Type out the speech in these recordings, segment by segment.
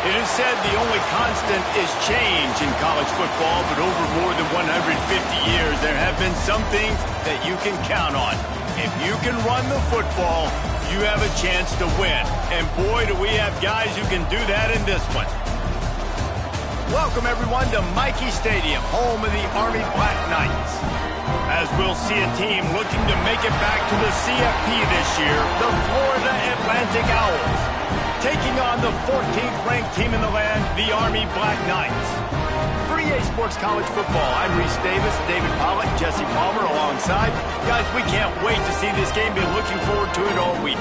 It is said the only constant is change in college football, but over more than 150 years, there have been some things that you can count on. If you can run the football, you have a chance to win. And boy, do we have guys who can do that in this one. Welcome, everyone, to Michie Stadium, home of the Army Black Knights. As we'll see a team looking to make it back to the CFP this year, the Florida Atlantic Owls, taking on the 14th-ranked team in the land, the Army Black Knights. For EA Sports College Football, I'm Reese Davis, David Pollack, Jesse Palmer alongside. Guys, we can't wait to see this game. Been looking forward to it all week.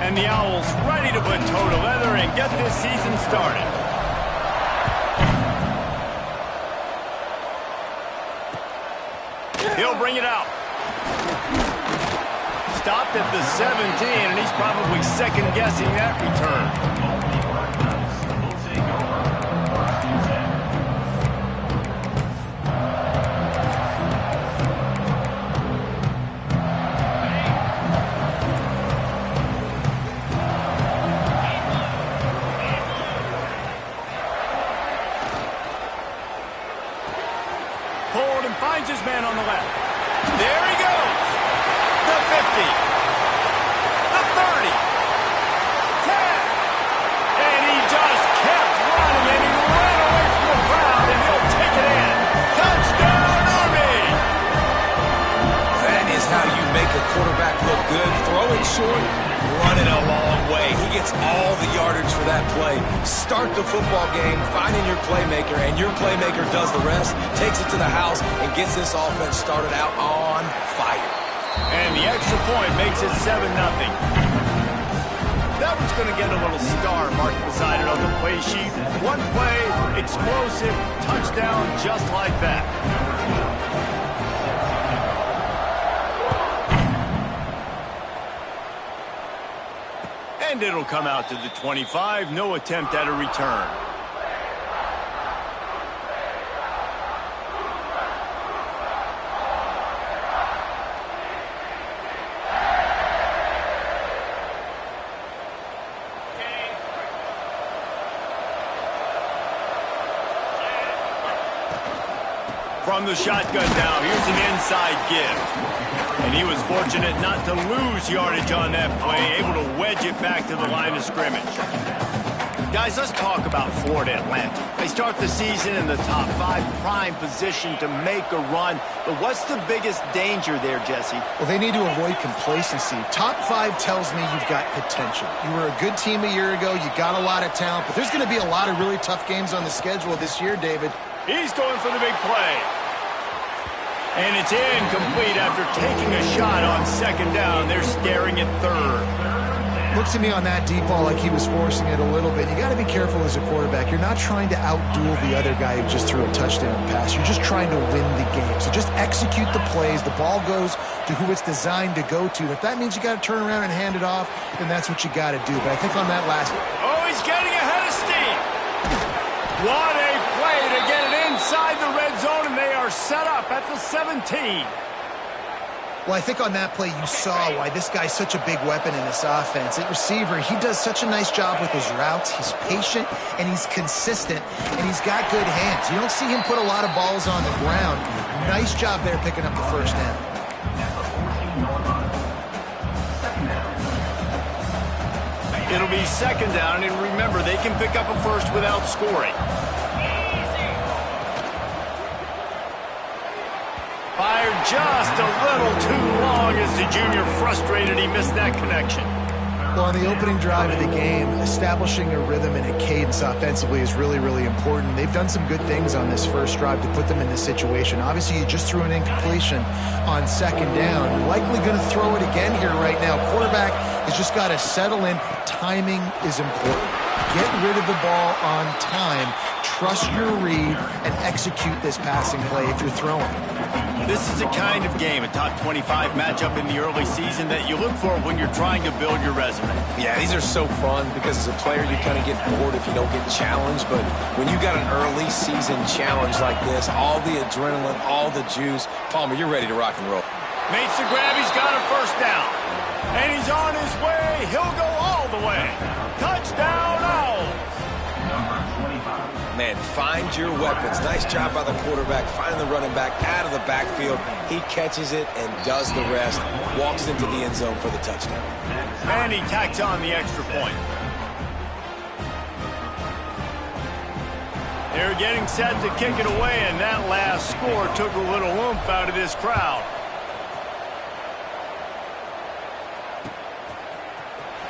And the Owls ready to put toe to leather and get this season started. He'll bring it out. Stopped at the 17, and he's probably second-guessing that return. Pulled and finds his man on the left. There he goes. The 50. The 30. 10. And he just kept running, and he ran away from the crowd, and he'll take it in. Touchdown, Army! That is how you make a quarterback look good. Throw it short, run it a long way. He gets all the yardage for that play. Start the football game, finding your playmaker, and your playmaker does the rest, takes it to the house, and gets this offense started out on fire. And the extra point makes it 7-0. That one's going to get a little star marked beside it on the play sheet. One play, explosive, touchdown, just like that. And it'll come out to the 25. No attempt at a return. From the shotgun now, here's an inside give. And he was fortunate not to lose yardage on that play, able to wedge it back to the line of scrimmage. Guys, let's talk about Florida Atlantic. They start the season in the top 5, prime position to make a run. But what's the biggest danger there, Jesse? Well, they need to avoid complacency. Top 5 tells me you've got potential. You were a good team a year ago. You got a lot of talent. But there's going to be a lot of really tough games on the schedule this year, David. He's going for the big play. And it's incomplete after taking a shot on second down. They're staring at third. Looks to me on that deep ball like he was forcing it a little bit. You got to be careful as a quarterback. You're not trying to outduel the other guy who just threw a touchdown pass. You're just trying to win the game. So just execute the plays. The ball goes to who it's designed to go to. If that means you got to turn around and hand it off, then that's what you got to do. But I think on that last... Oh, he's getting ahead of steam. What a play to get it inside the red zone, and they are set up at the 17. Well, I think on that play you saw why this guy's such a big weapon in this offense. At receiver, he does such a nice job with his routes. He's patient, and he's consistent, and he's got good hands. You don't see him put a lot of balls on the ground. Nice job there picking up the first down. It'll be second down, and remember, they can pick up a first without scoring. Fired just a little too long as the junior frustrated. He missed that connection. Well, on the opening drive of the game, establishing a rhythm and a cadence offensively is really, really important. They've done some good things on this first drive to put them in this situation. Obviously, you just threw an incompletion on second down. You're likely going to throw it again here right now. Quarterback has just got to settle in. Timing is important. Get rid of the ball on time. Trust your read and execute this passing play if you're throwing. This is the kind of game, a top 25 matchup in the early season, that you look for when you're trying to build your resume. Yeah, these are so fun because as a player, you kind of get bored if you don't get challenged. But when you got an early season challenge like this, all the adrenaline, all the juice, Palmer, you're ready to rock and roll. Makes the grab. He's got a first down. And he's on his way. He'll go all the way. Touchdown, Owls. Man, find your weapons. Nice job by the quarterback, finding the running back out of the backfield. He catches it and does the rest. Walks into the end zone for the touchdown. And he tacks on the extra point. They're getting set to kick it away, and that last score took a little oomph out of this crowd.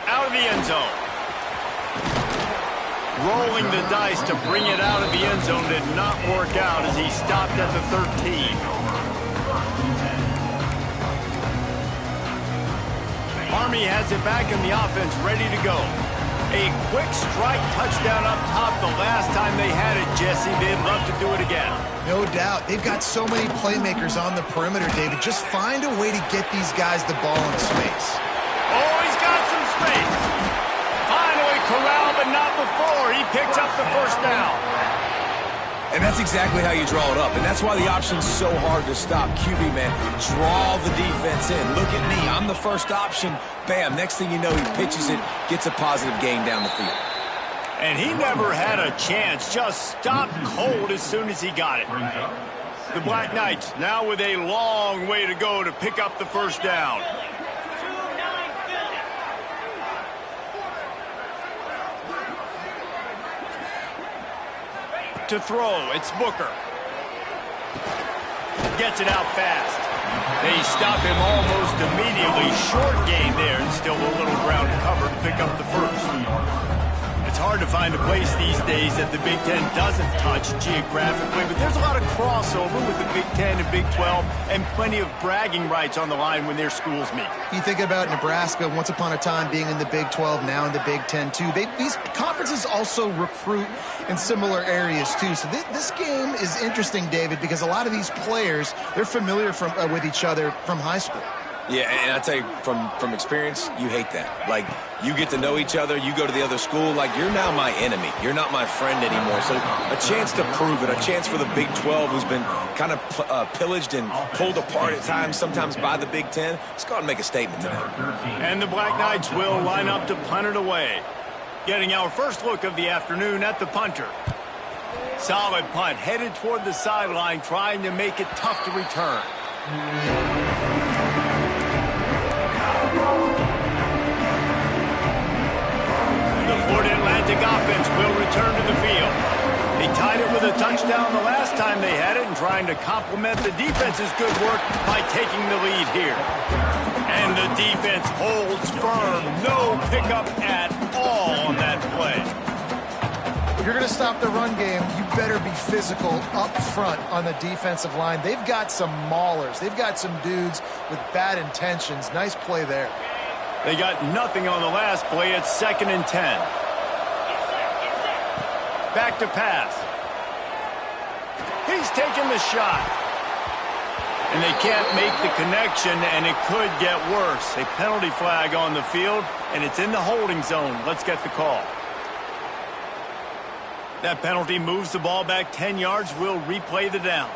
Out of the end zone. Rolling the dice to bring it out of the end zone did not work out as he stopped at the 13. Army has it back in the offense, ready to go. A quick strike touchdown up top the last time they had it, Jesse. They'd love to do it again. No doubt. They've got so many playmakers on the perimeter, David. Just find a way to get these guys the ball in space. Oh, he's got some space. Finally corralled, but not before. He picks up the first down. And that's exactly how you draw it up. And that's why the option's so hard to stop. QB, man, draw the defense in. Look at me. I'm the first option. Bam. Next thing you know, he pitches it, gets a positive gain down the field. And he never had a chance. Just stopped cold as soon as he got it. The Black Knights now with a long way to go to pick up the first down. To throw, it's Booker. Gets it out fast. They stop him almost immediately. Short gain there, and still a little ground cover to pick up the first. It's hard to find a place these days that the Big Ten doesn't touch geographically, but there's a lot of crossover with the Big Ten and Big 12, and plenty of bragging rights on the line when their schools meet. You think about Nebraska, once upon a time being in the Big 12, now in the Big 10 too. These conferences also recruit in similar areas too. So this game is interesting, David, because a lot of these players, they're familiar with each other from high school. Yeah, and I tell you, from experience, you hate that. Like, you get to know each other, you go to the other school, like, you're now my enemy. You're not my friend anymore. So a chance to prove it, a chance for the Big 12, who's been kind of pillaged and pulled apart at times, sometimes by the Big 10. Let's go out and make a statement today. And the Black Knights will line up to punt it away. Getting our first look of the afternoon at the punter. Solid punt, headed toward the sideline, trying to make it tough to return. Florida Atlantic offense will return to the field. They tied it with a touchdown the last time they had it and trying to complement the defense's good work by taking the lead here. And the defense holds firm. No pickup at all on that play. If you're going to stop the run game, you better be physical up front on the defensive line. They've got some maulers. They've got some dudes with bad intentions. Nice play there. They got nothing on the last play. It's 2nd and 10. Back to pass. He's taking the shot. And they can't make the connection, and it could get worse. A penalty flag on the field, and it's in the holding zone. Let's get the call. That penalty moves the ball back 10 yards. We'll replay the down.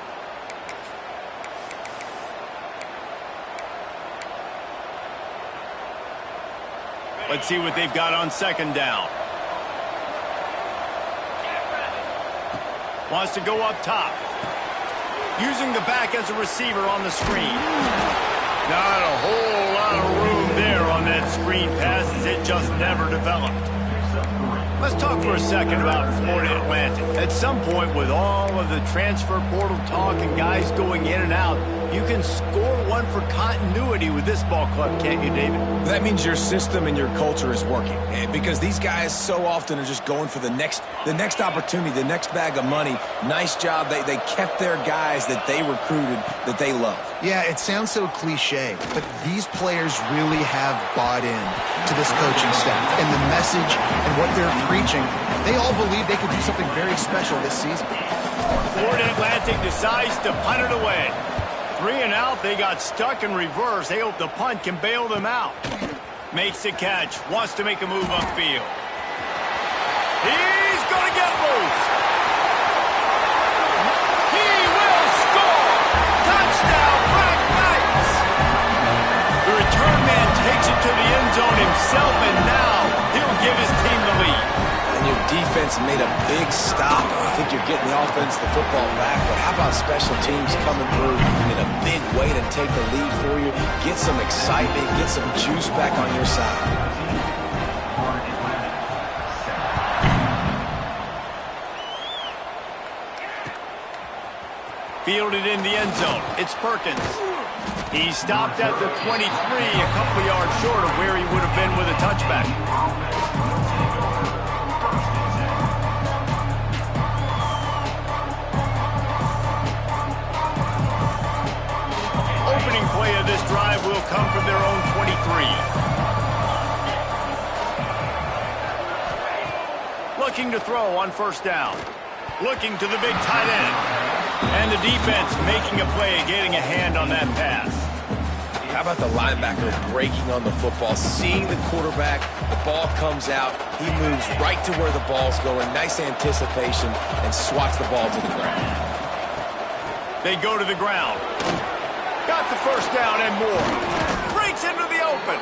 Let's see what they've got on 2nd down. Wants to go up top. Using the back as a receiver on the screen. Not a whole lot of room there on that screen pass as it just never developed. Let's talk for a second about Florida Atlantic. At some point, with all of the transfer portal talk and guys going in and out, you can score one for continuity with this ball club, can't you, David? That means your system and your culture is working. Because these guys so often are just going for the next opportunity, the next bag of money. Nice job. They kept their guys that they recruited, that they love. Yeah, it sounds so cliche, but these players really have bought in to this coaching staff and the message and what they're preaching. They all believe they could do something very special this season. Florida Atlantic decides to punt it away. 3 and out, they got stuck in reverse. They hope the punt can bail them out. Makes the catch, wants to make a move upfield. He's going to get loose. He will score. Touchdown, Black Knights. The return man takes it to the end zone himself, and now he'll give his team the lead. And your defense made a big stop. I think you're getting the offense, the football back. But how about special teams coming through in a big way to take the lead for you? Get some excitement, get some juice back on your side. Fielded in the end zone. It's Perkins. He stopped at the 23, a couple yards short of where he would have been with a touchback. Opening play of this drive will come from their own 23. Looking to throw on first down. Looking to the big tight end. And the defense making a play, getting a hand on that pass. How about the linebacker breaking on the football, seeing the quarterback, the ball comes out, he moves right to where the ball's going, nice anticipation, and swats the ball to the ground. They go to the ground. Got the first down and more. Breaks into the open.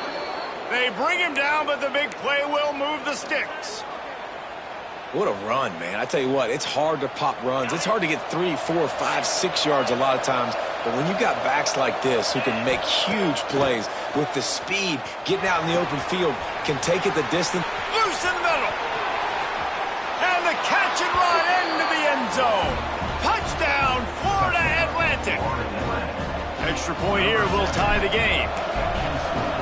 They bring him down, but the big play will move the sticks. What a run, man. I tell you what, it's hard to pop runs. It's hard to get 3, 4, 5, 6 yards a lot of times. But when you've got backs like this who can make huge plays with the speed, getting out in the open field, can take it the distance. Loose in the middle. And the catch and run into the end zone. Touchdown, Florida Atlantic. Extra point here will tie the game.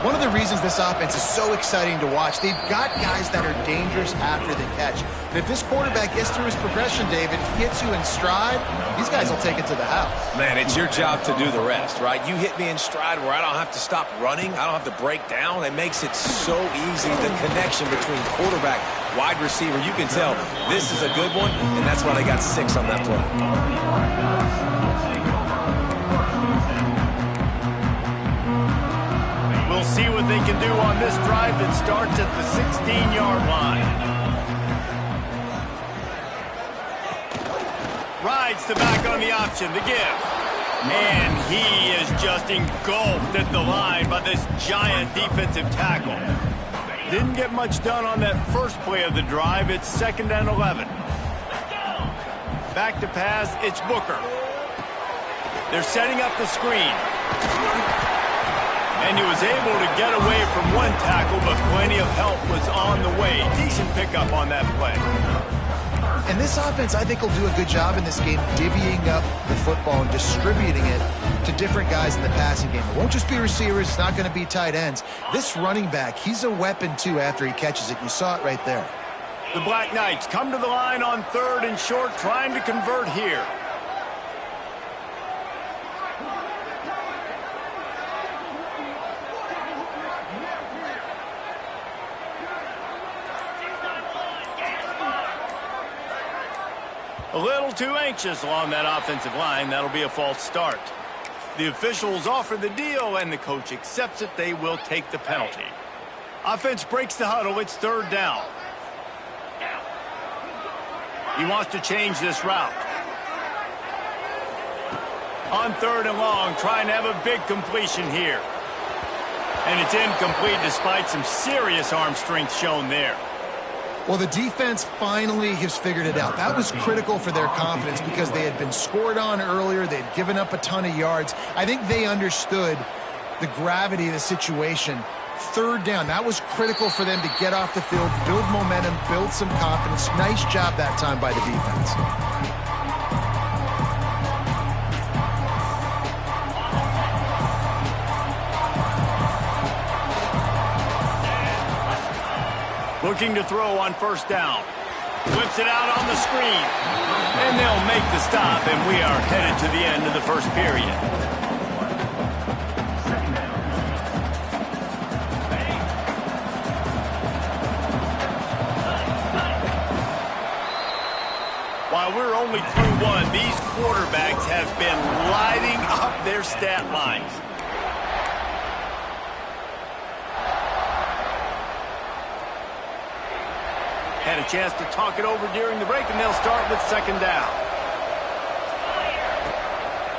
One of the reasons this offense is so exciting to watch, they've got guys that are dangerous after the catch. But if this quarterback gets through his progression, David, hits you in stride, these guys will take it to the house. Man, it's your job to do the rest, right? You hit me in stride where I don't have to stop running. I don't have to break down. It makes it so easy, the connection between quarterback, wide receiver. You can tell this is a good one, and that's why they got 6 on that play. We'll see what they can do on this drive that starts at the 16-yard line. Rides the back on the option, the give. And he is just engulfed at the line by this giant defensive tackle. Didn't get much done on that first play of the drive. It's 2nd and 11. Back to pass, it's Booker. They're setting up the screen. And he was able to get away from one tackle, but plenty of help was on the way. Decent pickup on that play. And this offense, I think, will do a good job in this game divvying up the football and distributing it to different guys in the passing game. It won't just be receivers. It's not going to be tight ends. This running back, he's a weapon, too, after he catches it. You saw it right there. The Black Knights come to the line on 3rd and short, trying to convert here. A little too anxious along that offensive line. That'll be a false start. The officials offer the deal, and the coach accepts it. They will take the penalty. Offense breaks the huddle. It's 3rd down. He wants to change this route. On 3rd and long, trying to have a big completion here. And it's incomplete despite some serious arm strength shown there. Well, the defense finally has figured it out. That was critical for their confidence because they had been scored on earlier. They'd given up a ton of yards. I think they understood the gravity of the situation. 3rd down, that was critical for them to get off the field, build momentum, build some confidence. Nice job that time by the defense. Looking to throw on 1st down. Whips it out on the screen. And they'll make the stop, and we are headed to the end of the first period. While we're only through 1, these quarterbacks have been lighting up their stat lines. Had a chance to talk it over during the break, and they'll start with second down.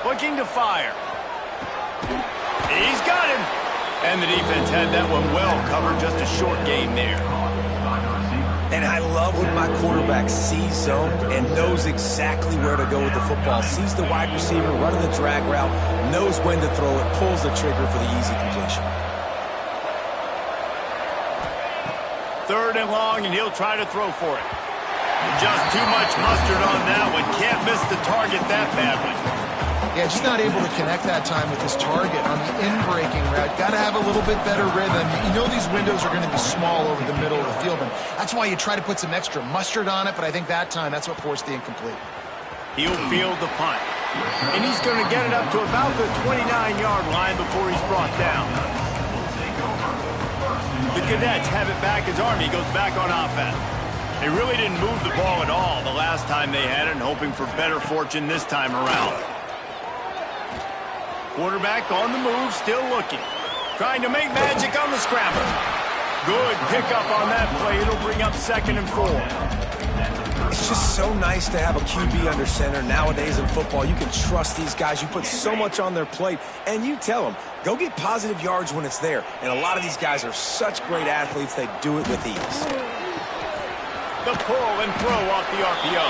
Looking to fire. He's got him. And the defense had that one well covered, just a short game there. And I love when my quarterback sees zone and knows exactly where to go with the football. Sees the wide receiver running the drag route, knows when to throw it, pulls the trigger for the easy completion. Third and long, and he'll try to throw for it. Just too much mustard on that one. Can't miss the target that badly. Yeah, just not able to connect that time with his target on the in-breaking route. Got to have a little bit better rhythm. You know these windows are going to be small over the middle of the field, and that's why you try to put some extra mustard on it, but I think that time that's what forced the incomplete. He'll field the punt, and he's going to get it up to about the 29-yard line before he's brought down. The Cadets have it back as Army goes back on offense. They really didn't move the ball at all the last time they had it, and hoping for better fortune this time around. Quarterback on the move, still looking. Trying to make magic on the scramble. Good pickup on that play. It'll bring up 2nd and 4. It's just so nice to have a QB under center. Nowadays in football, you can trust these guys. You put so much on their plate, and you tell them, go get positive yards when it's there. And a lot of these guys are such great athletes, they do it with ease. The pull and throw off the RPO.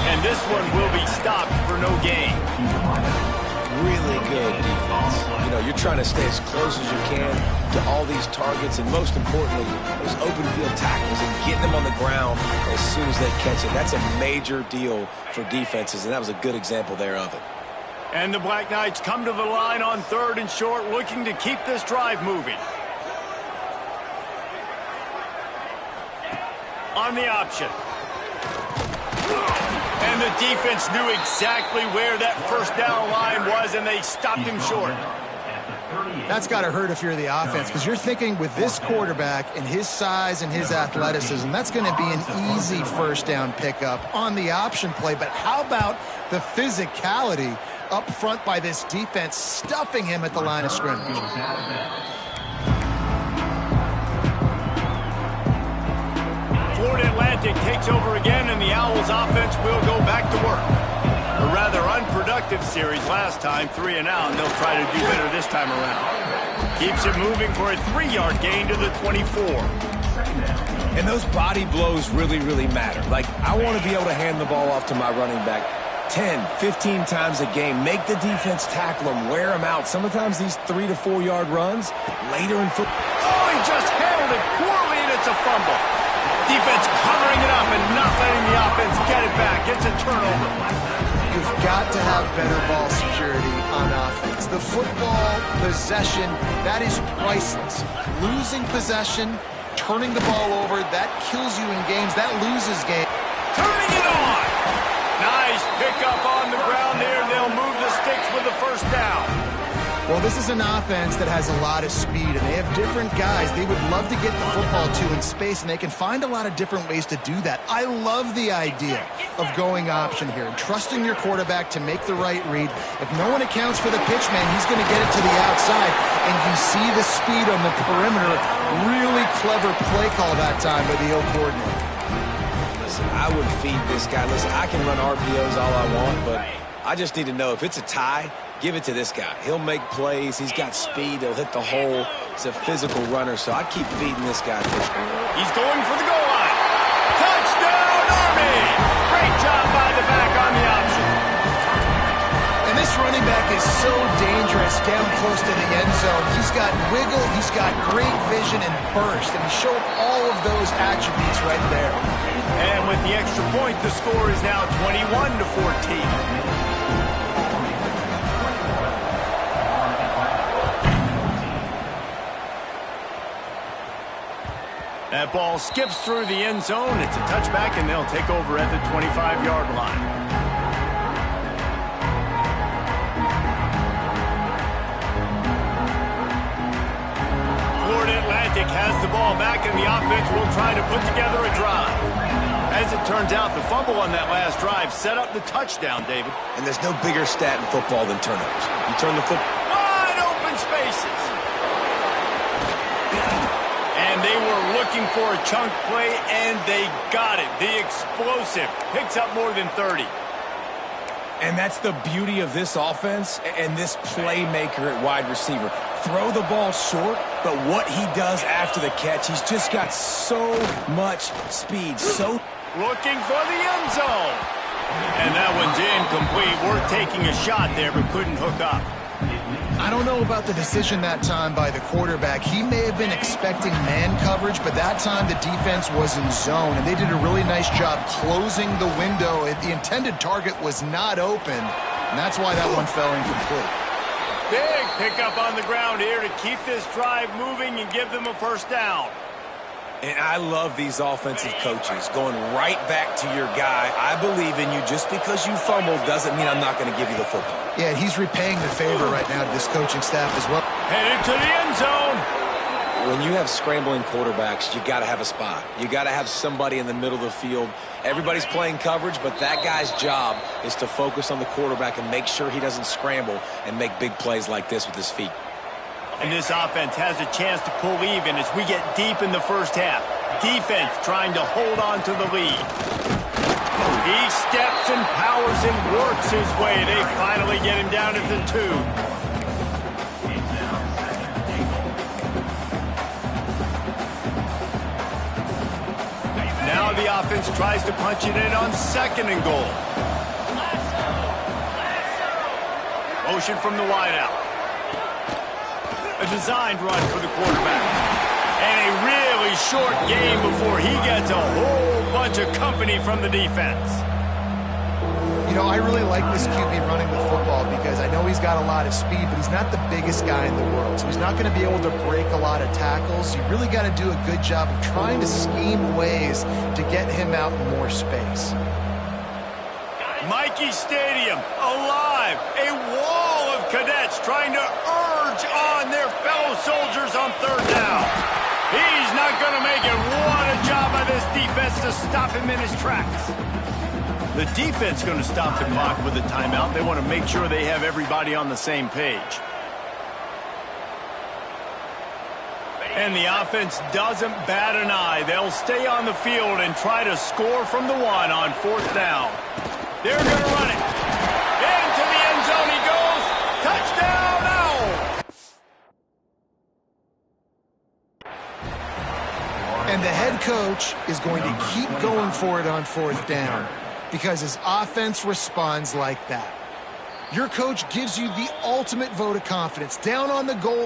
And this one will be stopped for no gain. Really good defense. You know, you're trying to stay as close as you can to all these targets, and most importantly, those open field tackles and getting them on the ground as soon as they catch it. That's a major deal for defenses, and that was a good example there of it. And the Black Knights come to the line on 3rd and short, looking to keep this drive moving. On the option. And the defense knew exactly where that first down line was, and they stopped him short. That's got to hurt if you're the offense, because you're thinking with this quarterback and his size and his athleticism, that's going to be an easy first down pickup on the option play. But how about the physicality up front by this defense, stuffing him at the line of scrimmage? Florida Atlantic takes over again, and the Owls offense will go back to work. A rather unproductive series last time, 3 and out, and they'll try to do better this time around. Keeps it moving for a 3-yard gain to the 24. And those body blows really, really matter. Like, I want to be able to hand the ball off to my running back 10, 15 times a game. Make the defense tackle them, wear them out. Sometimes these 3 to 4 yard runs later in football. Oh, he just handled it poorly, and it's a fumble. Defense covering it up and not letting the offense get it back. It's a turnover. You've got to have better ball security on offense. The football possession, that is priceless. Losing possession, turning the ball over, that kills you in games. That loses games. Turning it on. Nice pickup on the ground there. They'll move the sticks with the first down. Well, this is an offense that has a lot of speed, and they have different guys they would love to get the football to in space, and they can find a lot of different ways to do that. I love the idea of going option here and trusting your quarterback to make the right read. If no one accounts for the pitch man, he's going to get it to the outside, and you see the speed on the perimeter. Really clever play call that time by the O coordinator. Listen, I would feed this guy. Listen, I can run RPOs all I want, but I just need to know if it's a tie, give it to this guy. He'll make plays. He's got speed. He'll hit the hole. He's a physical runner, so I keep feeding this guy. He's going for the goal line. Touchdown, Army! Great job by the back on the option. And this running back is so dangerous down close to the end zone. He's got wiggle, he's got great vision and burst, and he showed all of those attributes right there. And with the extra point, the score is now 21-14. That ball skips through the end zone. It's a touchback, and they'll take over at the 25-yard line. Florida Atlantic has the ball back, and the offense will try to put together a drive. As it turns out, the fumble on that last drive set up the touchdown, David. And there's no bigger stat in football than turnovers. You turn the football... Wide open spaces. And they were looking for a chunk play, and they got it. The explosive picks up more than 30. And that's the beauty of this offense and this playmaker at wide receiver. Throw the ball short, but what he does after the catch, he's just got so much speed. Looking for the end zone. And that one's incomplete. We're taking a shot there, but couldn't hook up. I don't know about the decision that time by the quarterback. He may have been expecting man coverage, but that time the defense was in zone, and they did a really nice job closing the window. The intended target was not open, and that's why that one fell incomplete. Big pickup on the ground here to keep this drive moving and give them a first down. And I love these offensive coaches going right back to your guy. I believe in you. Just because you fumbled doesn't mean I'm not going to give you the football. Yeah, he's repaying the favor right now to this coaching staff as well. Headed to the end zone. When you have scrambling quarterbacks, you got to have a spot. You got to have somebody in the middle of the field. Everybody's playing coverage, but that guy's job is to focus on the quarterback and make sure he doesn't scramble and make big plays like this with his feet. And this offense has a chance to pull even as we get deep in the first half. Defense trying to hold on to the lead. He steps and powers and works his way. They finally get him down at the 2. Now the offense tries to punch it in on 2nd and goal. Motion from the wideout. A designed run for the quarterback. And a really short game before he gets a whole bunch of company from the defense. You know, I really like this QB running the football because I know he's got a lot of speed, but he's not the biggest guy in the world. So he's not going to be able to break a lot of tackles. You really got to do a good job of trying to scheme ways to get him out in more space. Mikey Stadium, alive. A wall of cadets trying to urge on their fellow soldiers on 3rd down. He's not going to make it. What a job by this defense to stop him in his tracks. The defense going to stop the clock with a timeout. They want to make sure they have everybody on the same page. And the offense doesn't bat an eye. They'll stay on the field and try to score from the 1 on 4th down. They're going to run it. Into the end zone he goes. Touchdown now. And the head coach is going to keep going for it on 4th down because his offense responds like that. Your coach gives you the ultimate vote of confidence. Down on the goal.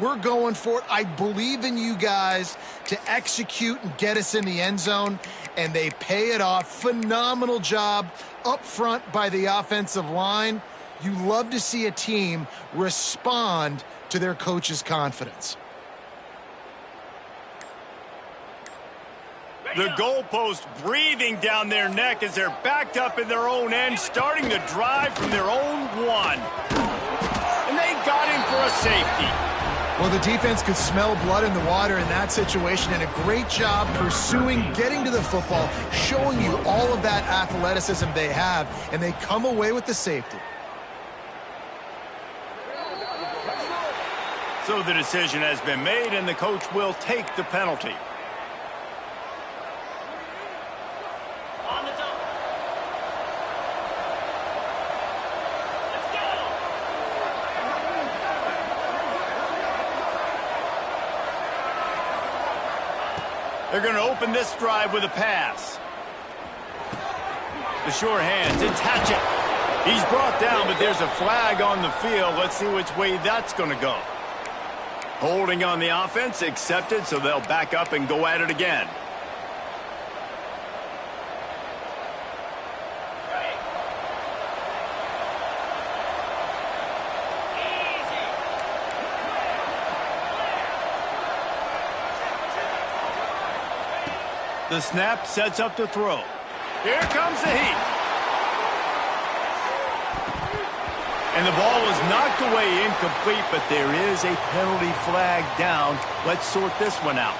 We're going for it. I believe in you guys to execute and get us in the end zone, and they pay it off. Phenomenal job up front by the offensive line. You love to see a team respond to their coach's confidence. The goalpost breathing down their neck as they're backed up in their own end, starting the drive from their own 1. And they got him for a safety. Well, the defense could smell blood in the water in that situation, and a great job pursuing, getting to the football, showing you all of that athleticism they have, and they come away with the safety. So the decision has been made, and the coach will take the penalty. They're going to open this drive with a pass. The sure hands. It's Hatchett. He's brought down, but there's a flag on the field. Let's see which way that's going to go. Holding on the offense, accepted, so they'll back up and go at it again. The snap sets up to throw. Here comes the heat. And the ball was knocked away incomplete, but there is a penalty flag down. Let's sort this one out.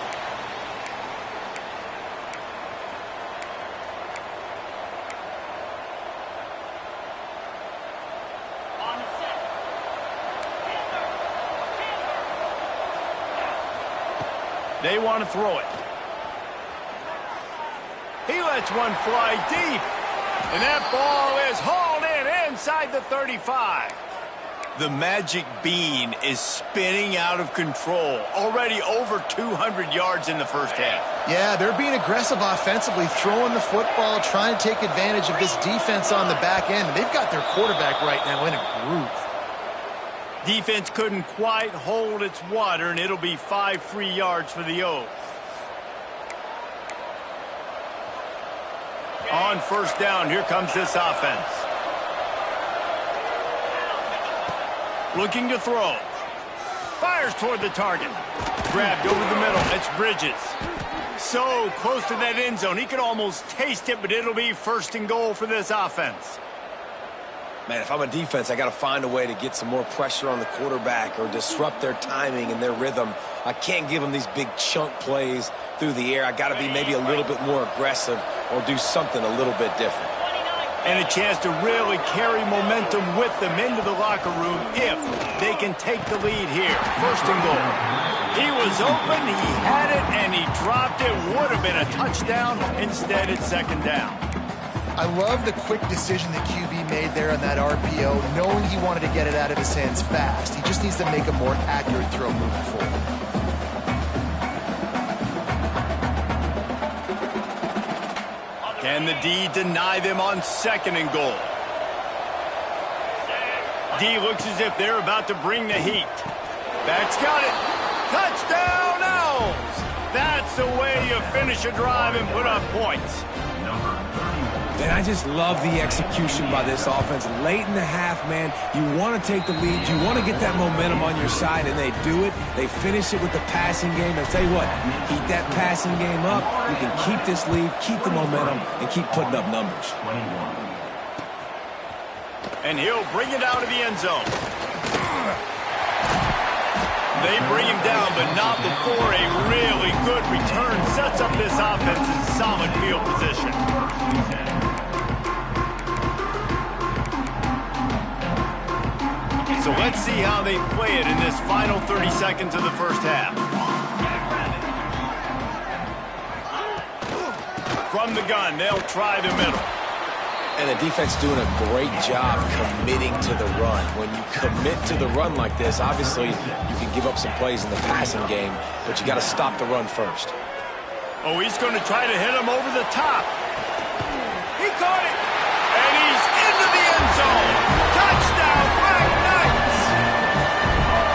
They want to throw it. He lets one fly deep. And that ball is hauled in inside the 35. The magic bean is spinning out of control. Already over 200 yards in the first half. Yeah, they're being aggressive offensively, throwing the football, trying to take advantage of this defense on the back end. They've got their quarterback right now in a groove. Defense couldn't quite hold its water, and it'll be 5 free yards for the O's. On first down, here comes this offense. Looking to throw. Fires toward the target. Grabbed over the middle. It's Bridges. So close to that end zone. He could almost taste it, but it'll be first and goal for this offense. Man, if I'm a defense, I got to find a way to get some more pressure on the quarterback or disrupt their timing and their rhythm. I can't give them these big chunk plays through the air. I got to be maybe a little bit more aggressive or do something a little bit different. And a chance to really carry momentum with them into the locker room if they can take the lead here. First and goal. He was open, he had it, and he dropped it. Would have been a touchdown. Instead, it's second down. I love the quick decision the QB made there on that RPO, knowing he wanted to get it out of his hands fast. He just needs to make a more accurate throw moving forward. Can the D deny them on second and goal? D looks as if they're about to bring the heat. Back's got it. Touchdown, Owls! That's the way you finish a drive and put up points. And I just love the execution by this offense. Late in the half, man, you want to take the lead. You want to get that momentum on your side, and they do it. They finish it with the passing game. I'll tell you what, keep that passing game up. You can keep this lead, keep the momentum, and keep putting up numbers. And he'll bring it out of the end zone. They bring him down, but not before a really good return sets up this offense in solid field position. So let's see how they play it in this final 30 seconds of the first half. From the gun, they'll try the middle. And the defense doing a great job committing to the run. When you commit to the run like this, obviously you can give up some plays in the passing game, but you got to stop the run first. Oh, he's going to try to hit him over the top. He caught it, and he's into the end zone. Touchdown, Black Knights!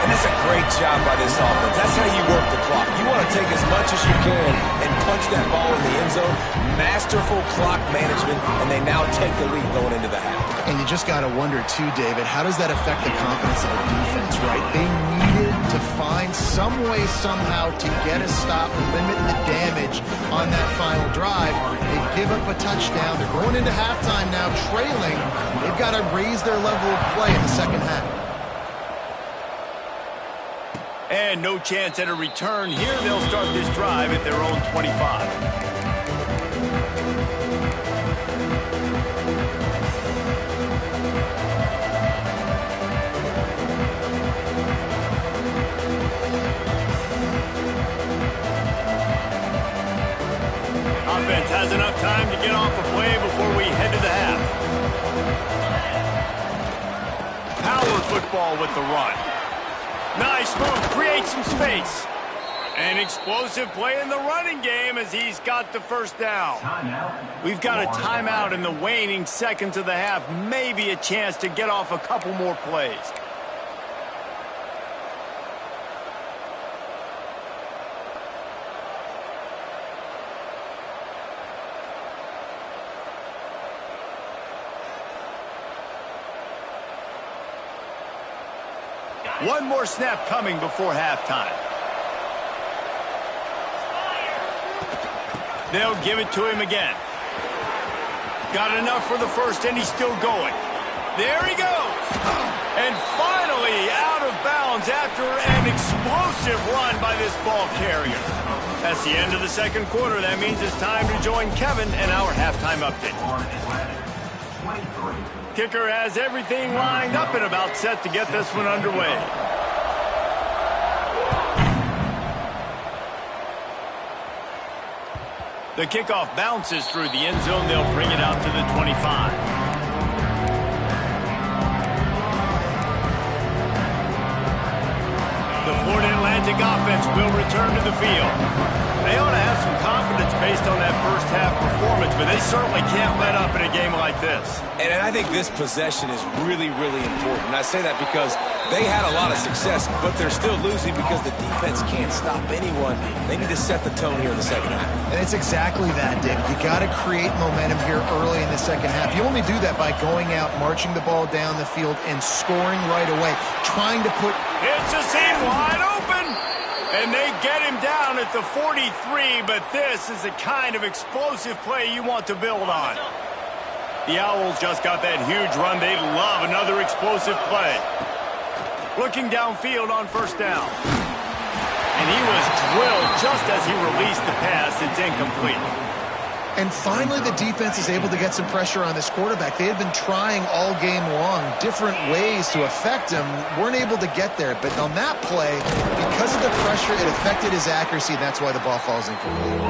And that's a great job by this offense. That's how you work the clock. You want to take as much as you can and punch that ball in the end zone. Masterful clock management, and they now take the lead going into the half. And you just got to wonder, too, David, how does that affect the confidence of the defense, right? They needed to find some way, somehow, to get a stop, limit the damage on that final drive. They give up a touchdown. They're going into halftime now, trailing. They've got to raise their level of play in the second half. And no chance at a return here. They'll start this drive at their own 25. Offense has enough time to get off a play before we head to the half. Power football with the run. Nice move, creates some space. An explosive play in the running game as he's got the first down. We've got a timeout in the waning seconds of the half. Maybe a chance to get off a couple more plays. One more snap coming before halftime. They'll give it to him again. Got enough for the first, and he's still going. There he goes. And finally out of bounds after an explosive run by this ball carrier. That's the end of the second quarter. That means it's time to join Kevin and our halftime update. Kicker has everything lined up and about set to get this one underway. The kickoff bounces through the end zone. They'll bring it out to the 25. The Florida Atlantic offense will return to the field. They ought to have some confidence based on that first half performance, but they certainly can't let up in a game like this. And I think this possession is really, really important. I say that because they had a lot of success, but they're still losing because the defense can't stop anyone. They need to set the tone here in the second half. And it's exactly that, David. You got to create momentum here early in the second half. You only do that by going out, marching the ball down the field, and scoring right away. Trying to put... It's a seam wide open! And they get him down at the 43, but this is the kind of explosive play you want to build on. The Owls just got that huge run. They'd love another explosive play. Looking downfield on first down. And he was drilled just as he released the pass. It's incomplete. And finally, the defense is able to get some pressure on this quarterback. They had been trying all game long different ways to affect him. Weren't able to get there. But on that play, because of the pressure, it affected his accuracy. And that's why the ball falls incomplete.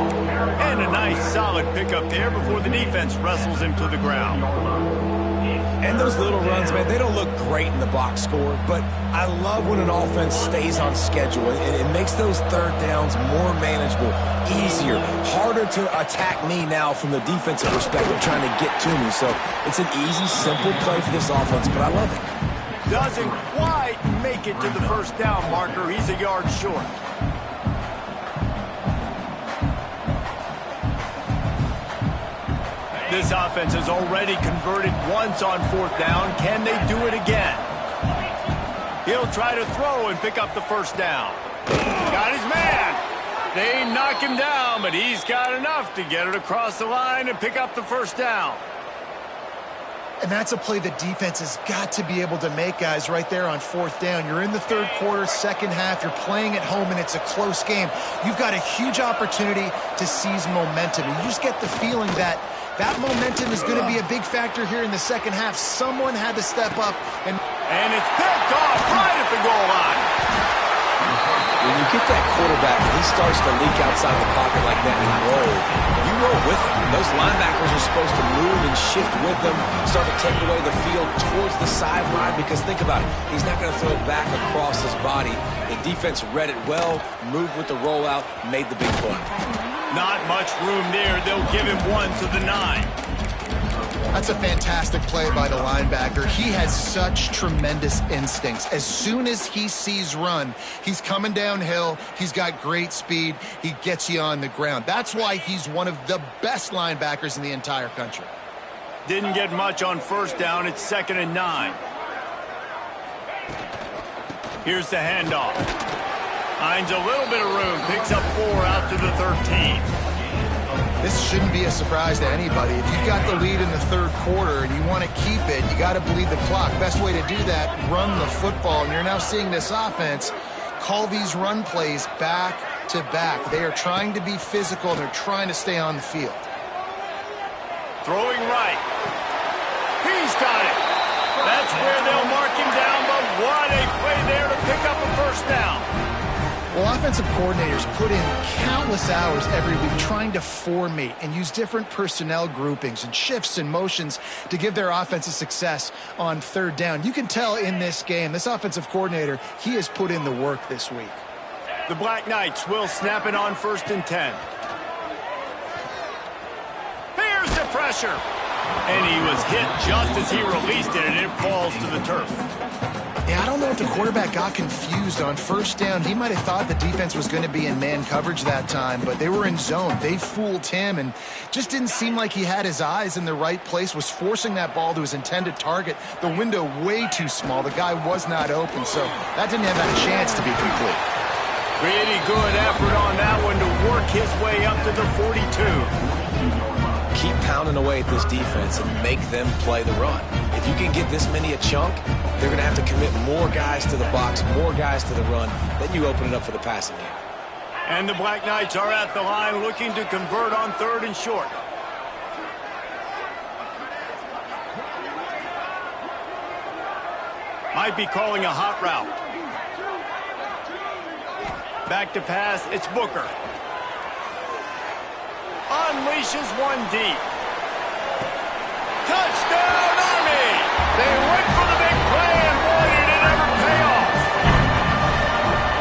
And a nice, solid pickup there before the defense wrestles him to the ground. And those little runs, man, they don't look great in the box score, but I love when an offense stays on schedule. It makes those third downs more manageable, easier, harder to attack me now from the defensive perspective trying to get to me. So it's an easy, simple play for this offense, but I love it. Doesn't quite make it to the first down marker. He's a yard short. This offense has already converted once on fourth down. Can they do it again? He'll try to throw and pick up the first down. Got his man. They knock him down, but he's got enough to get it across the line and pick up the first down. And that's a play the defense has got to be able to make, guys, right there on fourth down. You're in the third quarter, second half. You're playing at home, and it's a close game. You've got a huge opportunity to seize momentum. You just get the feeling that that momentum is going to be a big factor here in the second half. Someone had to step up. And it's picked off right at the goal line. When you get that quarterback and he starts to leak outside the pocket like that and roll, you roll with him. Those linebackers are supposed to move and shift with them, start to take away the field towards the sideline, because think about it, he's not going to throw it back across his body. The defense read it well, moved with the rollout, made the big play. Not much room there. They'll give him one to the 9. That's a fantastic play by the linebacker. He has such tremendous instincts. As soon as he sees run, he's coming downhill. He's got great speed. He gets you on the ground. That's why he's one of the best linebackers in the entire country. Didn't get much on first down. It's 2nd and 9. Here's the handoff. Finds a little bit of room. Picks up 4 out to the 13. This shouldn't be a surprise to anybody. If you've got the lead in the third quarter and you want to keep it, you got to bleed the clock. Best way to do that, run the football. And you're now seeing this offense call these run plays back to back. They are trying to be physical, and they're trying to stay on the field. Throwing right. He's got it. That's where they'll mark him down, but what a play there to pick up a first down. Well, offensive coordinators put in countless hours every week trying to formate and use different personnel groupings and shifts and motions to give their offensive success on third down. You can tell in this game, this offensive coordinator, he has put in the work this week. The Black Knights will snap it on 1st and 10. Here's the pressure. And he was hit just as he released it, and it falls to the turf. Yeah, I don't know if the quarterback got confused on 1st down. He might have thought the defense was going to be in man coverage that time, but they were in zone. They fooled him and just didn't seem like he had his eyes in the right place, was forcing that ball to his intended target. The window way too small. The guy was not open, so that didn't have a chance to be complete. Pretty good effort on that one to work his way up to the 42. Keep pounding away at this defense and make them play the run. If you can get this many a chunk, they're going to have to commit more guys to the box, more guys to the run. Then you open it up for the passing game. And the Black Knights are at the line looking to convert on 3rd and short. Might be calling a hot route. Back to pass, it's Booker. Unleashes one deep. Touchdown, Army! They went for the big play, and boy, did it ever pay off.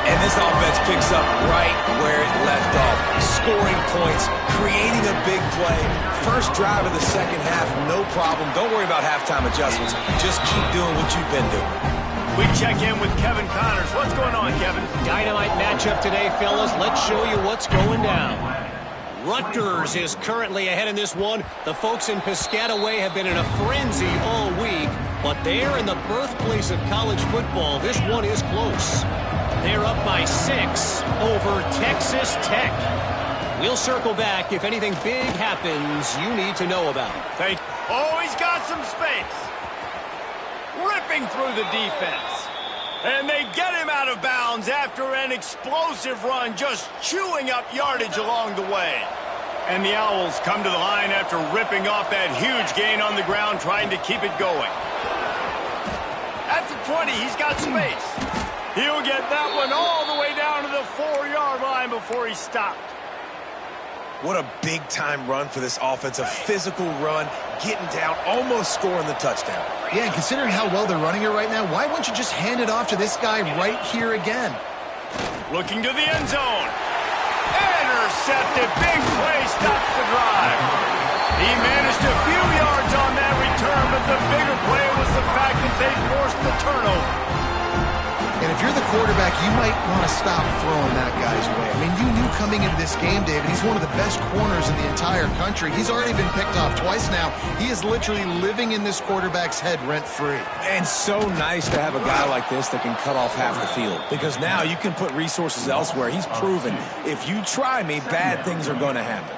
And this offense picks up right where it left off. Scoring points, creating a big play. First drive of the second half, no problem. Don't worry about halftime adjustments. Just keep doing what you've been doing. We check in with Kevin Connors. What's going on, Kevin? Dynamite matchup today, fellas. Let's show you what's going down. Rutgers is currently ahead in this one. The folks in Piscataway have been in a frenzy all week, but they're in the birthplace of college football. This one is close. They're up by 6 over Texas Tech. We'll circle back if anything big happens you need to know about. Oh, he's got some space. Ripping through the defense. And they get him out of bounds after an explosive run, just chewing up yardage along the way. And the Owls come to the line after ripping off that huge gain on the ground, trying to keep it going. At the 20, he's got space. He'll get that one all the way down to the 4-yard line before he stopped. What a big-time run for this offense. A physical run, getting down, almost scoring the touchdown. Yeah, and considering how well they're running it right now, why wouldn't you just hand it off to this guy right here again? Looking to the end zone. Intercepted. Big play stops the drive. He managed a few yards on that return, but the bigger play was the fact that they forced the turnover. And if you're the quarterback, you might want to stop throwing that guy's way. I mean, you knew coming into this game, David, he's one of the best corners in the entire country. He's already been picked off twice now. He is literally living in this quarterback's head rent-free. And so nice to have a guy like this that can cut off half the field, because now you can put resources elsewhere. He's proven if you try me, bad things are going to happen.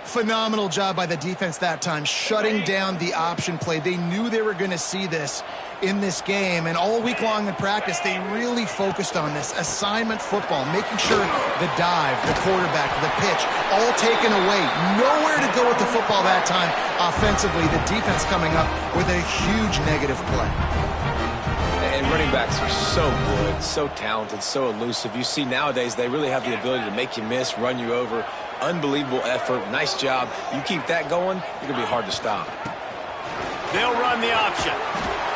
Phenomenal job by the defense that time, shutting down the option play. They knew they were going to see this in this game, and all week long in practice, they really focused on this assignment football, making sure the dive, the quarterback, the pitch, all taken away. Nowhere to go with the football that time offensively. The defense coming up with a huge negative play. And running backs are so good, so talented, so elusive. You see nowadays they really have the ability to make you miss, run you over. Unbelievable effort. Nice job. You keep that going, it's going to be hard to stop. They'll run the option.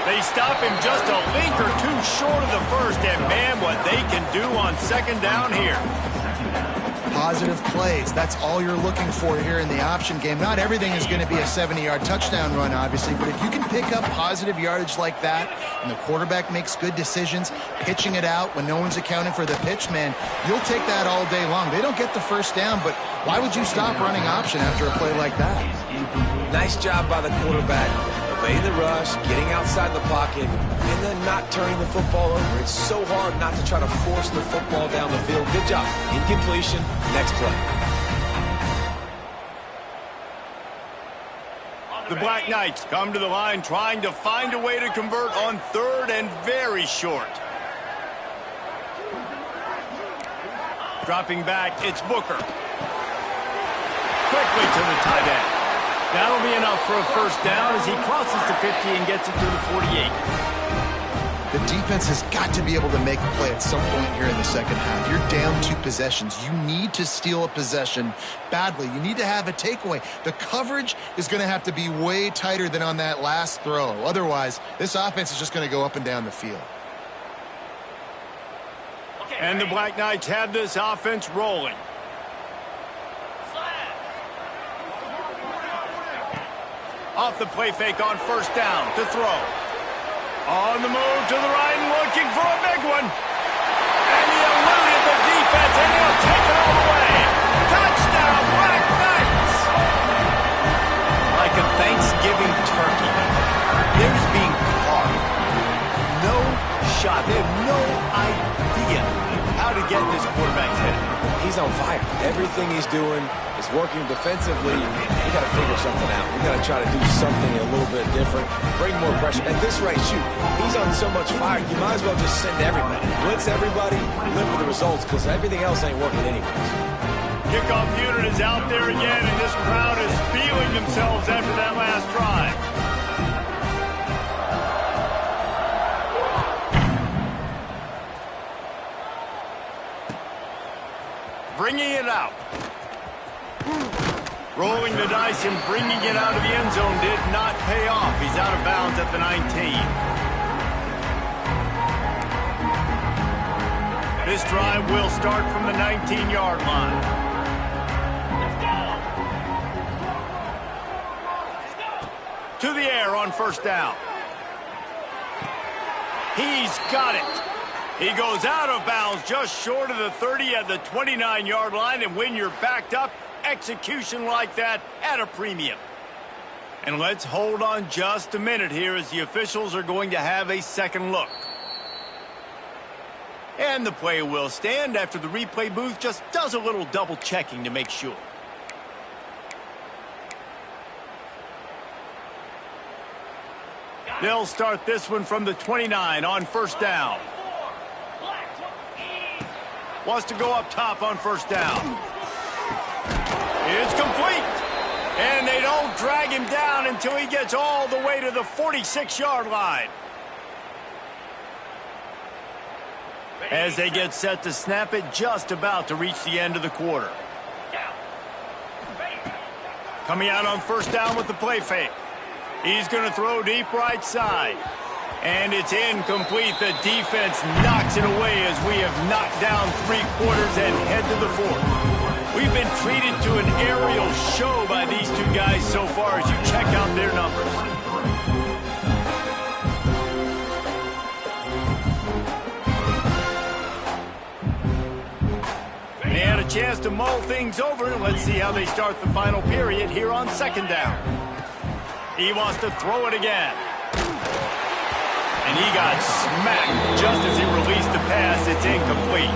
They stop him just a link or two short of the first, and man, what they can do on 2nd down here. Positive plays. That's all you're looking for here in the option game. Not everything is going to be a 70-yard touchdown run, obviously, but if you can pick up positive yardage like that and the quarterback makes good decisions, pitching it out when no one's accounting for the pitch, man, you'll take that all day long. They don't get the 1st down, but why would you stop running option after a play like that? Nice job by the quarterback. Evading the rush, getting outside the pocket, and then not turning the football over. It's so hard not to try to force the football down the field. Good job. Incompletion. Next play. The Black Knights come to the line trying to find a way to convert on 3rd and very short. Dropping back, it's Booker. Quickly to the tight end. That'll be enough for a 1st down as he crosses the 50 and gets it to the 48. The defense has got to be able to make a play at some point here in the second half. You're down 2 possessions. You need to steal a possession badly. You need to have a takeaway. The coverage is going to have to be way tighter than on that last throw. Otherwise, this offense is just going to go up and down the field. Okay. And the Black Knights have this offense rolling. Off the play fake on first down to throw. On the move to the right and looking for a big one. And he eluded the defense, and he'll take it all the way. Touchdown, Black Knights! Like a Thanksgiving turkey, theirs being carved. No shot. They have no idea How to get this quarterback's head. he's on fire. Everything he's doing is working defensively. We got to figure something out. We got to try to do something a little bit different, bring more pressure. At this rate, shoot, he's on so much fire, you might as well just send everybody. Blitz everybody, live for the results, because everything else ain't working anyways. Kickoff unit is out there again, and this crowd is feeling themselves after that last drive. Bringing it out. Rolling the dice and bringing it out of the end zone did not pay off. He's out of bounds at the 19. This drive will start from the 19-yard line. To the air on first down. He's got it. He goes out of bounds just short of the 30 at the 29-yard line, and when you're backed up, execution like that at a premium. And let's hold on just a minute here as the officials are going to have a second look. And the play will stand after the replay booth just does a little double checking to make sure. They'll start this one from the 29 on first down. Wants to go up top on first down. It's complete. And they don't drag him down until he gets all the way to the 46-yard line. As they get set to snap it, just about to reach the end of the quarter. Coming out on first down with the play fake. He's going to throw deep right side. And it's incomplete. The defense knocks it away as we have knocked down 3 quarters and head to the 4th. We've been treated to an aerial show by these two guys so far as you check out their numbers. They had a chance to mull things over. Let's see how they start the final period here on second down. He wants to throw it again. And he got smacked just as he released the pass. It's incomplete.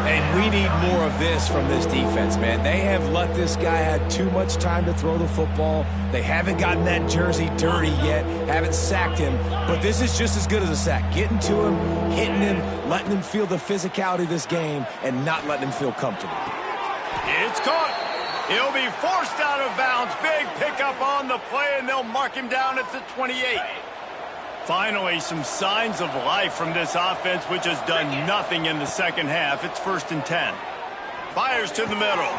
And we need more of this from this defense, man. They have let this guy have too much time to throw the football. They haven't gotten that jersey dirty yet, haven't sacked him. But this is just as good as a sack. Getting to him, hitting him, letting him feel the physicality of this game, and not letting him feel comfortable. It's caught. He'll be forced out of bounds. Big pickup on the play, and they'll mark him down at the 28. Finally, some signs of life from this offense, which has done nothing in the second half. It's 1st and 10. Fires to the middle.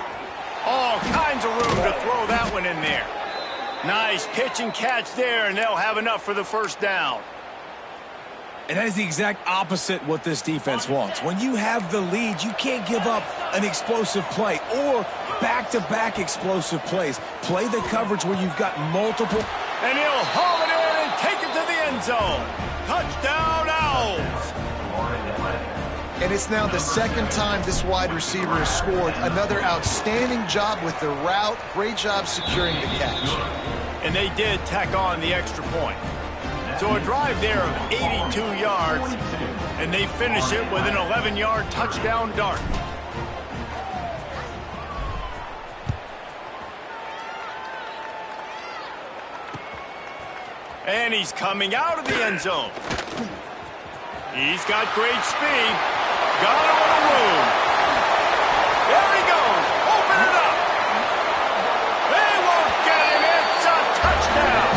All kinds of room to throw that one in there. Nice pitch and catch there, and they'll have enough for the first down. And that is the exact opposite what this defense wants. When you have the lead, you can't give up an explosive play or back-to-back explosive plays. Play the coverage where you've got multiple. And he'll haul it in and take it to the end zone. Touchdown, Owls. And it's now the second time this wide receiver has scored. Another outstanding job with the route. Great job securing the catch. And they did tack on the extra point. So a drive there of 82 yards, and they finish it with an 11-yard touchdown dart. And he's coming out of the end zone. He's got great speed. Got him on the room. There he goes. Open it up. They won't get him. It's a touchdown.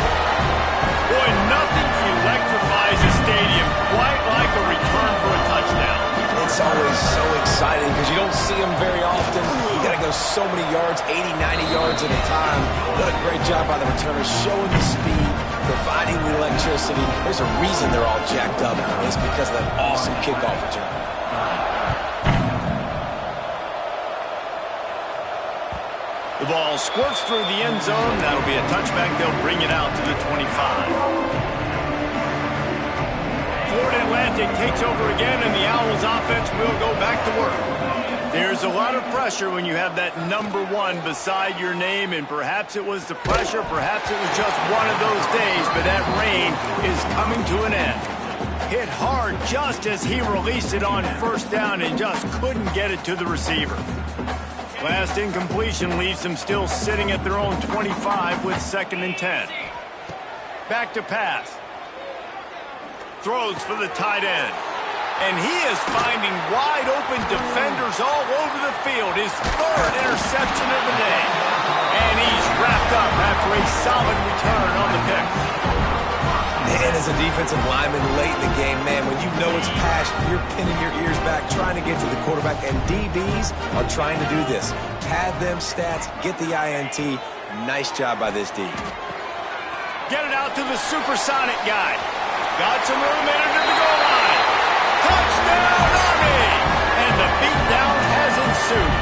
Boy, nothing electrifies a stadium quite like a return for a touchdown. It's always so exciting because you don't see them very often. You got to go so many yards, 80, 90 yards at a time. What a great job by the returners, showing the speed, providing the electricity. There's a reason they're all jacked up. It's because of that awesome kickoff return. The ball squirts through the end zone. That'll be a touchback. They'll bring it out to the 25. Florida Atlantic takes over again, and the Owls offense will go back to work. There's a lot of pressure when you have that number 1 beside your name, and perhaps it was the pressure, perhaps it was just one of those days, but that rain is coming to an end. Hit hard just as he released it on first down and just couldn't get it to the receiver. Last incompletion leaves them still sitting at their own 25 with 2nd and 10. Back to pass. Throws for the tight end. And he is finding wide-open defenders all over the field. His 3rd interception of the day. And he's wrapped up after a solid return on the pick. Man, as a defensive lineman late in the game, man, when you know it's passion, you're pinning your ears back, trying to get to the quarterback, and DBs are trying to do this. Pad them stats, get the INT. Nice job by this D. Get it out to the supersonic guy. Got some room in under the goal line. Touchdown, Army! And the beatdown has ensued.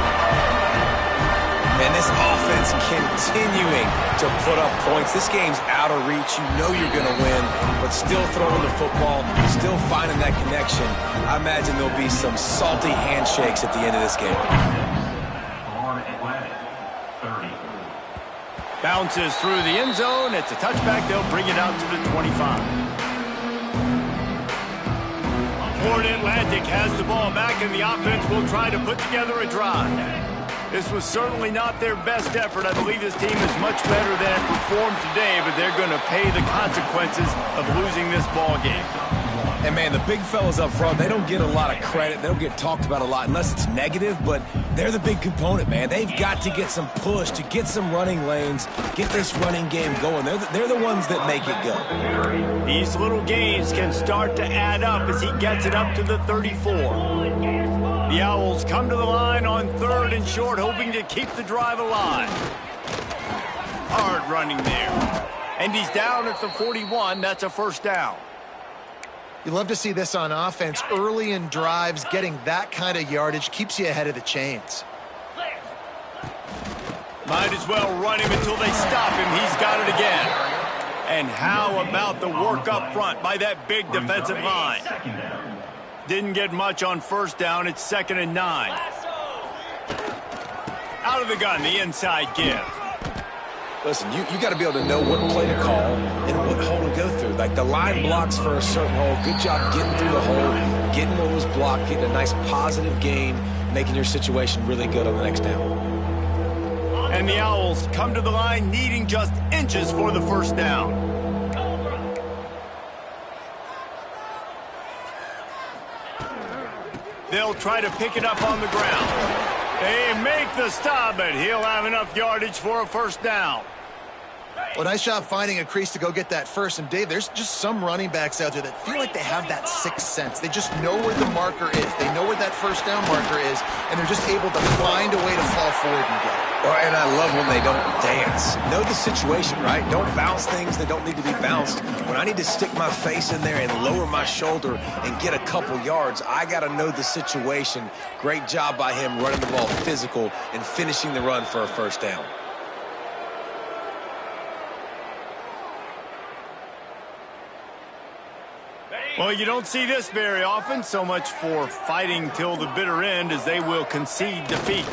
And this offense continuing to put up points. This game's out of reach. You know you're going to win, but still throwing the football, still finding that connection. I imagine there'll be some salty handshakes at the end of this game. Bounces through the end zone. It's a touchback. They'll bring it out to the 25. Florida Atlantic has the ball back, and the offense will try to put together a drive. This was certainly not their best effort. I believe this team is much better than it performed today, but they're going to pay the consequences of losing this ball game. And, man, the big fellas up front, they don't get a lot of credit. They don't get talked about a lot unless it's negative, but they're the big component, man. They've got to get some push, to get some running lanes, get this running game going. They're the ones that make it go. These little gains can start to add up as he gets it up to the 34. The Owls come to the line on 3rd and short, hoping to keep the drive alive. Hard running there. And he's down at the 41. That's a first down. You love to see this on offense. Early in drives, getting that kind of yardage keeps you ahead of the chains. Might as well run him until they stop him. He's got it again. And how about the work up front by that big defensive line? Didn't get much on first down. It's 2nd and 9. Out of the gun, the inside give. Listen, you got to be able to know what play to call and what hole to go through. Like the line blocks for a certain hole. Good job getting through the hole, getting what was blocked, getting a nice positive gain, making your situation really good on the next down. And the Owls come to the line needing just inches for the first down. They'll try to pick it up on the ground. They make the stop, but he'll have enough yardage for a first down. Well, nice job finding a crease to go get that first. And, Dave, there's just some running backs out there that feel like they have that sixth sense. They just know where the marker is. They know where that first down marker is, and they're just able to find a way to fall forward and get it. And I love when they don't dance. Know the situation, right? Don't bounce things that don't need to be bounced. When I need to stick my face in there and lower my shoulder and get a couple yards, I got to know the situation. Great job by him running the ball physical and finishing the run for a first down. Well, you don't see this very often. So much for fighting till the bitter end as they will concede defeat.